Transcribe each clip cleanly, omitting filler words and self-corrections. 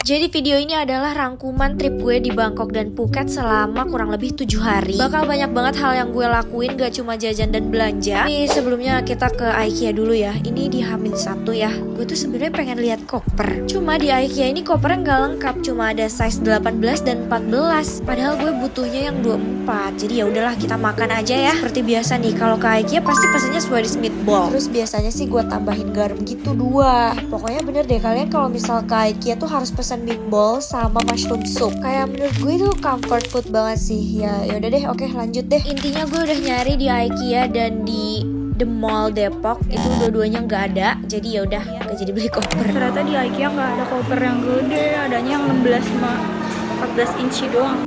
Jadi video ini adalah rangkuman trip gue di Bangkok dan Phuket selama kurang lebih 7 hari. Bakal banyak banget hal yang gue lakuin, gak cuma jajan dan belanja. Nih sebelumnya kita ke IKEA dulu ya. Ini di H-1 ya. Gue tuh sebenarnya pengen lihat koper. Cuma di IKEA ini kopernya gak lengkap, cuma ada size 18 dan 14. Padahal gue butuhnya yang 24. Jadi ya udahlah kita makan aja ya. Seperti biasa nih, kalau ke IKEA pasti pesennya Swedish meatball. Terus biasanya sih gue tambahin garam gitu 2. Pokoknya bener deh, kalian kalau misal ke IKEA tuh harus pesan meatball sama mushroom soup. Kayak menurut gue itu comfort food banget sih. Ya udah deh, oke lanjut deh. Intinya gue udah nyari di IKEA dan di The Mall Depok itu dua-duanya nggak ada. Jadi ya udah nggak jadi beli koper. Ternyata di IKEA nggak ada koper yang gede, adanya yang 16 sama 14 inci doang.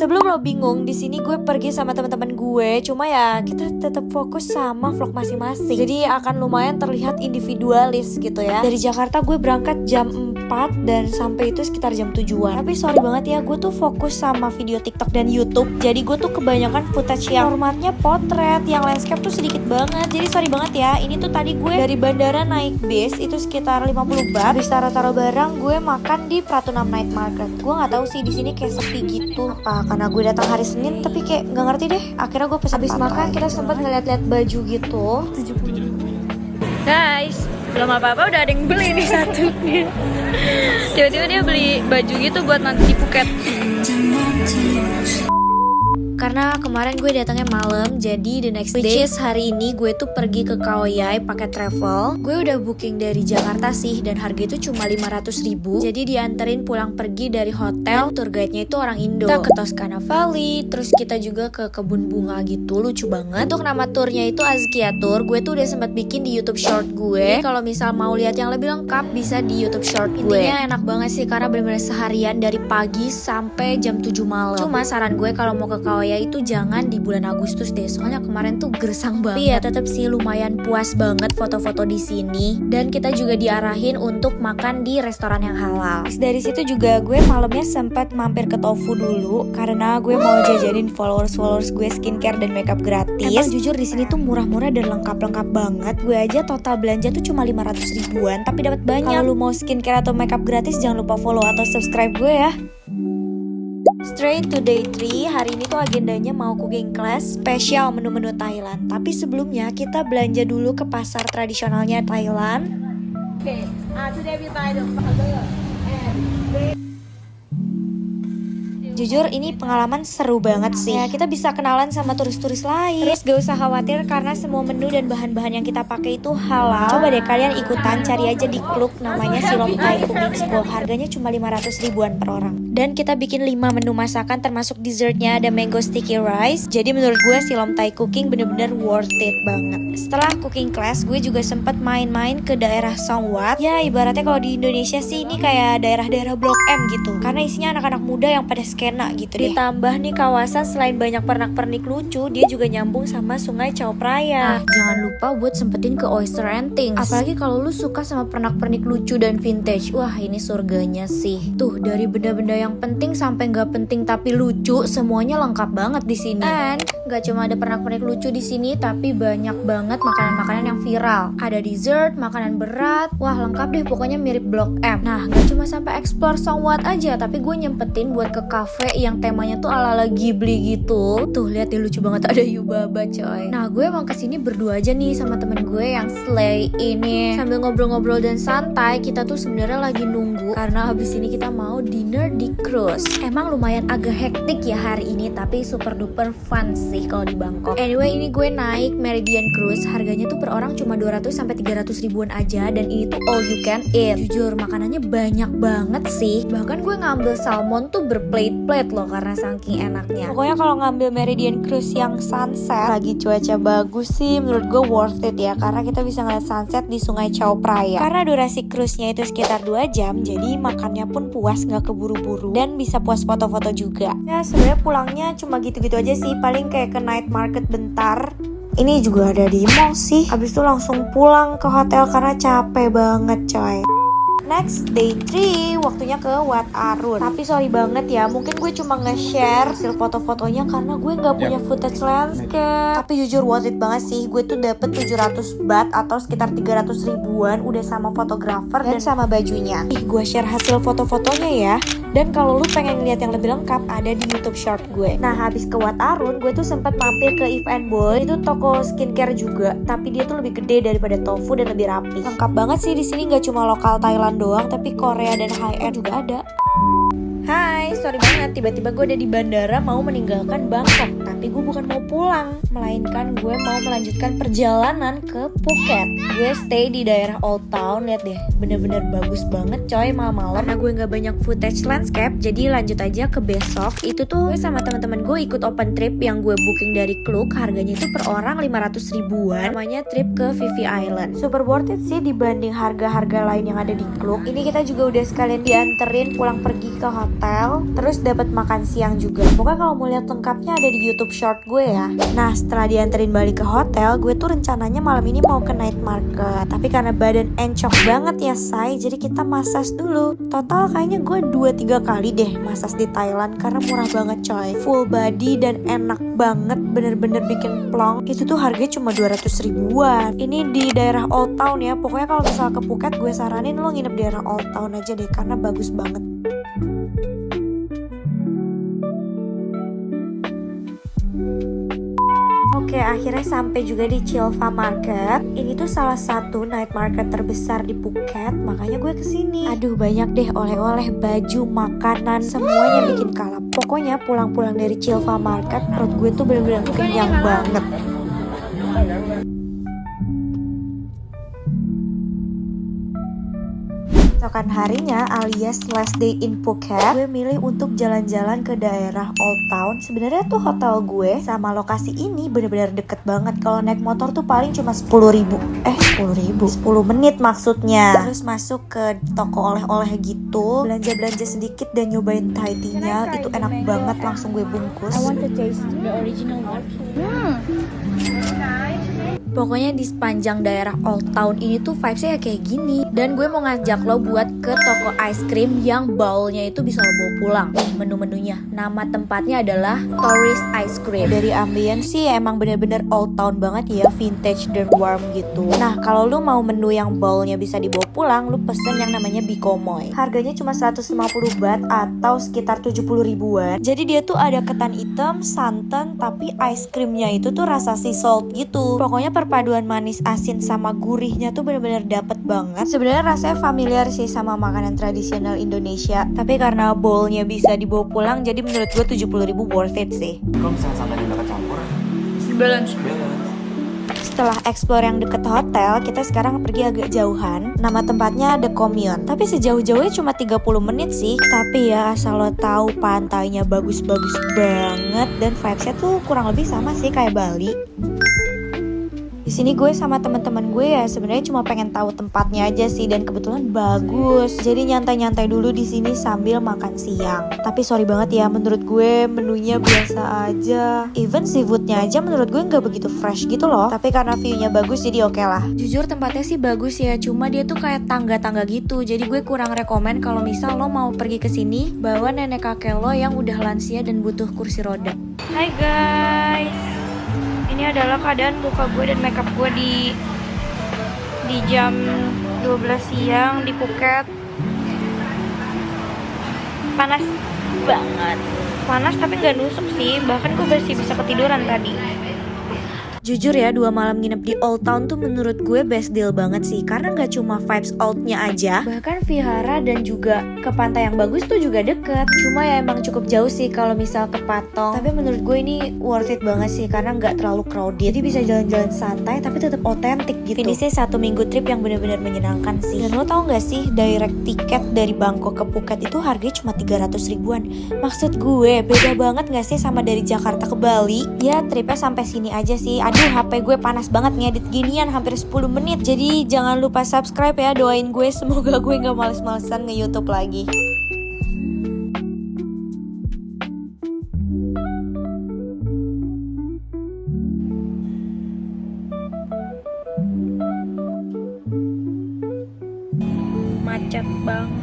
Sebelum lo bingung, di sini gue pergi sama teman-teman gue. Cuma ya kita tetap fokus sama vlog masing-masing. Jadi akan lumayan terlihat individualis gitu ya. Dari Jakarta gue berangkat jam 4 dan sampai itu sekitar jam 7-an. Tapi sorry banget ya, gue tuh fokus sama video TikTok dan YouTube. Jadi gue tuh kebanyakan footage yang formatnya potret, yang landscape tuh sedikit banget. Jadi sorry banget ya. Ini tuh tadi gue dari bandara naik bis itu sekitar 50 baht. Habis taruh-taruh barang, gue makan di Pratunam Night Market. Gue nggak tahu sih di sini kayak sepi gitu. Apa karena gue datang hari Senin, tapi kayak nggak ngerti deh. Akhirnya gue pesan. Habis makan kita sempat ngeliat-liat baju gitu. 70. Guys, belum apa-apa udah ada yang beli nih satu. Tiba-tiba dia beli baju gitu buat nanti di Phuket. Karena kemarin gue datangnya malam, jadi the next day, which is hari ini gue tuh pergi ke Khao Yai pakai travel. Gue udah booking dari Jakarta sih, dan harga itu cuma 500.000. Jadi dianterin pulang pergi dari hotel. Tour guide-nya itu orang Indo. Kita ke Toscana Valley, terus kita juga ke kebun bunga gitu, lucu banget. Untuk nama tournya itu Azkia Tour. Gue tuh udah sempat bikin di YouTube Short gue. Kalau misal mau lihat yang lebih lengkap bisa di YouTube Short gue. Intinya enak banget sih karena bener-bener seharian dari pagi sampai jam 7 malam. Cuma saran gue kalau mau ke Khao Yai itu jangan di bulan Agustus deh, soalnya kemarin tuh gersang banget. Tapi ya tetap sih lumayan puas banget foto-foto di sini. Dan kita juga diarahin untuk makan di restoran yang halal. Terus dari situ juga gue malamnya sempat mampir ke Tofu dulu karena gue mau jajanin followers gue skincare dan makeup gratis. Emang jujur di sini tuh murah-murah dan lengkap-lengkap banget. Gue aja total belanja tuh cuma 500 ribuan tapi dapat banyak. Kalau lu mau skincare atau makeup gratis jangan lupa follow atau subscribe gue ya. Straight to day 3, hari ini tuh agendanya mau cooking class spesial menu-menu Thailand. Tapi sebelumnya kita belanja dulu ke pasar tradisionalnya Thailand. Today we buy the burger and jujur ini pengalaman seru banget sih ya, kita bisa kenalan sama turis-turis lain. Terus gak usah khawatir karena semua menu dan bahan-bahan yang kita pakai itu halal. Coba deh kalian ikutan, cari aja di klub namanya Silom Thai Cooking School. Harganya cuma 500 ribuan per orang. Dan kita bikin 5 menu masakan termasuk dessertnya ada mango sticky rice. Jadi menurut gue Silom Thai Cooking bener-bener worth it banget. Setelah cooking class gue juga sempat main-main ke daerah Songwat. Ya ibaratnya kalau di Indonesia sih ini kayak daerah-daerah Blok M gitu. Karena isinya anak-anak muda yang pada gitu deh. Ditambah nih kawasan selain banyak pernak-pernik lucu, dia juga nyambung sama Sungai Chao Phraya. Nah, jangan lupa buat sempetin ke Oyster and Things. Apalagi kalau lu suka sama pernak-pernik lucu dan vintage. Wah, ini surganya sih. Tuh, dari benda-benda yang penting sampai nggak penting tapi lucu, semuanya lengkap banget di sini. And nggak cuma ada pernak-pernik lucu di sini, tapi banyak banget makanan-makanan yang viral. Ada dessert, makanan berat. Wah, lengkap deh pokoknya mirip Blok M. Nah, nggak cuma sampai explore Songwat aja, tapi gue nyempetin buat ke cafe yang temanya tuh ala-ala Ghibli gitu. Tuh lihat deh lucu banget ada Yubaba coy. Nah gue emang kesini berdua aja nih sama temen gue yang slay ini. Sambil ngobrol-ngobrol dan santai, kita tuh sebenarnya lagi nunggu karena habis ini kita mau dinner di cruise. Emang lumayan agak hektik ya hari ini, tapi super duper fun sih kalau di Bangkok. Anyway ini gue naik Meridian Cruise, harganya tuh per orang cuma 200 sampai 300 ribuan aja, dan ini tuh all you can eat. Jujur makanannya banyak banget sih. Bahkan gue ngambil salmon tuh berplate-plate loh karena saking enaknya. Pokoknya kalau ngambil Meridian Cruise yang sunset lagi cuaca bagus sih menurut gue worth it ya, karena kita bisa ngeliat sunset di Sungai Chao Phraya. Karena durasi cruise-nya itu sekitar 2 jam, jadi makannya pun puas, gak keburu-buru, dan bisa puas foto-foto juga. Ya sebenarnya pulangnya cuma gitu-gitu aja sih, paling kayak ke night market bentar. Ini juga ada di mall sih. Habis itu langsung pulang ke hotel karena capek banget coy. Next, day 3, waktunya ke Wat Arun. Tapi sorry banget ya, mungkin gue cuma nge-share hasil foto-fotonya karena gue nggak punya footage landscape. Tapi jujur worth it banget sih, gue tuh dapet 700 baht atau sekitar 300 ribuan udah sama fotografer dan sama bajunya. Gue share hasil foto-fotonya ya. Dan kalau lu pengen lihat yang lebih lengkap ada di YouTube Short gue. Nah, habis ke Wat Arun, gue tuh sempat mampir ke Eve and Boy. Itu toko skincare juga, tapi dia tuh lebih gede daripada Tofu dan lebih rapi. Lengkap banget sih di sini, nggak cuma lokal Thailand doang, tapi Korea dan high end juga ada. Hai, sorry banget tiba-tiba gue ada di bandara mau meninggalkan Bangkok. Tapi gue bukan mau pulang, melainkan gue mau melanjutkan perjalanan ke Phuket. Gue stay di daerah Old Town, lihat deh, bener-bener bagus banget coy malam-malam. Karena gue nggak banyak footage landscape, jadi lanjut aja ke besok. Itu tuh gue sama teman-teman gue ikut open trip yang gue booking dari Klook. Harganya itu per orang 500 ribuan. Namanya trip ke Phi Island. Super worth it sih dibanding harga-harga lain yang ada di Klook. Ini kita juga udah sekalian dianterin pulang pergi ke hotel, terus dapat makan siang juga. Pokoknya kalau mau lihat lengkapnya ada di YouTube Short gue ya. Nah, setelah dianterin balik ke hotel, gue tuh rencananya malam ini mau ke night market. Tapi karena badan encok banget ya say, jadi kita massage dulu. Total kayaknya gue 2-3 kali deh massage di Thailand karena murah banget coy. Full body dan enak banget, bener-bener bikin plong. Itu tuh harganya cuma 200 ribuan. Ini di daerah Old Town ya. Pokoknya kalau misal ke Phuket, gue saranin lo nginep di daerah Old Town aja deh karena bagus banget. Oke, akhirnya sampai juga di Chilva Market. Ini tuh salah satu night market terbesar di Phuket, makanya gue kesini. Aduh, banyak deh oleh-oleh, baju, makanan, semuanya bikin kalap. Pokoknya pulang-pulang dari Chilva Market, perut gue tuh bener-bener kenyang banget. Besokan harinya alias last day in Phuket, gue milih untuk jalan-jalan ke daerah Old Town. Sebenarnya tuh hotel gue sama lokasi ini bener-bener deket banget. Kalau naik motor tuh paling cuma 10 menit maksudnya. Terus masuk ke toko oleh-oleh gitu, belanja-belanja sedikit dan nyobain Thai tea-nya. Itu enak banget, langsung gue bungkus. I want to taste the original one. Pokoknya di sepanjang daerah Old Town ini tuh vibesnya kayak gini. Dan gue mau ngajak lo buat ke toko ice cream yang bowl-nya itu bisa lo bawa pulang. Menu-menunya, nama tempatnya adalah Tourist Ice Cream. Dari ambience sih emang bener-bener Old Town banget ya, vintage dan warm gitu. Nah, kalau lo mau menu yang bowl-nya bisa dibawa pulang, lo pesen yang namanya Bikomoy. Harganya cuma 150 baht atau sekitar 70 ribuan. Jadi dia tuh ada ketan hitam, santan, tapi ice creamnya itu tuh rasa sea salt gitu. Pokoknya perpaduan manis asin sama gurihnya tuh bener-bener dapet banget. Sebenarnya rasanya familiar sih sama makanan tradisional Indonesia, tapi karena bowlnya bisa dibawa pulang, jadi menurut gue 70 ribu worth it sih. Kalau misalnya santannya udah kecampur, Balance. Setelah explore yang deket hotel, kita sekarang pergi agak jauhan. Nama tempatnya The Commune. Tapi sejauh-jauhnya cuma 30 menit sih. Tapi ya asal lo tahu pantainya bagus-bagus banget dan vibesnya tuh kurang lebih sama sih kayak Bali. Di sini gue sama teman-teman gue ya sebenarnya cuma pengen tahu tempatnya aja sih, dan kebetulan bagus. Jadi nyantai-nyantai dulu di sini sambil makan siang. Tapi sorry banget ya, menurut gue menunya biasa aja. Even seafoodnya aja menurut gue nggak begitu fresh gitu loh. Tapi karena view-nya bagus jadi oke lah. Jujur tempatnya sih bagus ya, cuma dia tuh kayak tangga-tangga gitu. Jadi gue kurang rekomen kalau misal lo mau pergi ke sini bawa nenek kakek lo yang udah lansia dan butuh kursi roda. Hai guys. Ini adalah keadaan muka gue dan makeup gue di jam 12 siang di Phuket. Panas banget. Panas tapi nggak nusuk sih. Bahkan gue masih bisa ketiduran tadi. Jujur ya, 2 malam nginep di Old Town tuh menurut gue best deal banget sih. Karena gak cuma vibes old-nya aja, bahkan vihara dan juga ke pantai yang bagus tuh juga deket. Cuma ya emang cukup jauh sih kalau misal ke Patong. Tapi menurut gue ini worth it banget sih, karena gak terlalu crowded. Jadi bisa jalan-jalan santai tapi tetap otentik gitu. Finishnya 1 minggu trip yang benar-benar menyenangkan sih. Dan lo tau gak sih, direct tiket dari Bangkok ke Phuket itu harganya cuma 300 ribuan. Maksud gue, beda banget gak sih sama dari Jakarta ke Bali? Ya tripnya sampai sini aja sih. Aduh, HP gue panas banget ngedit ginian hampir 10 menit. Jadi jangan lupa subscribe ya, doain gue semoga gue gak males-malesan nge-YouTube lagi. Macet. banget.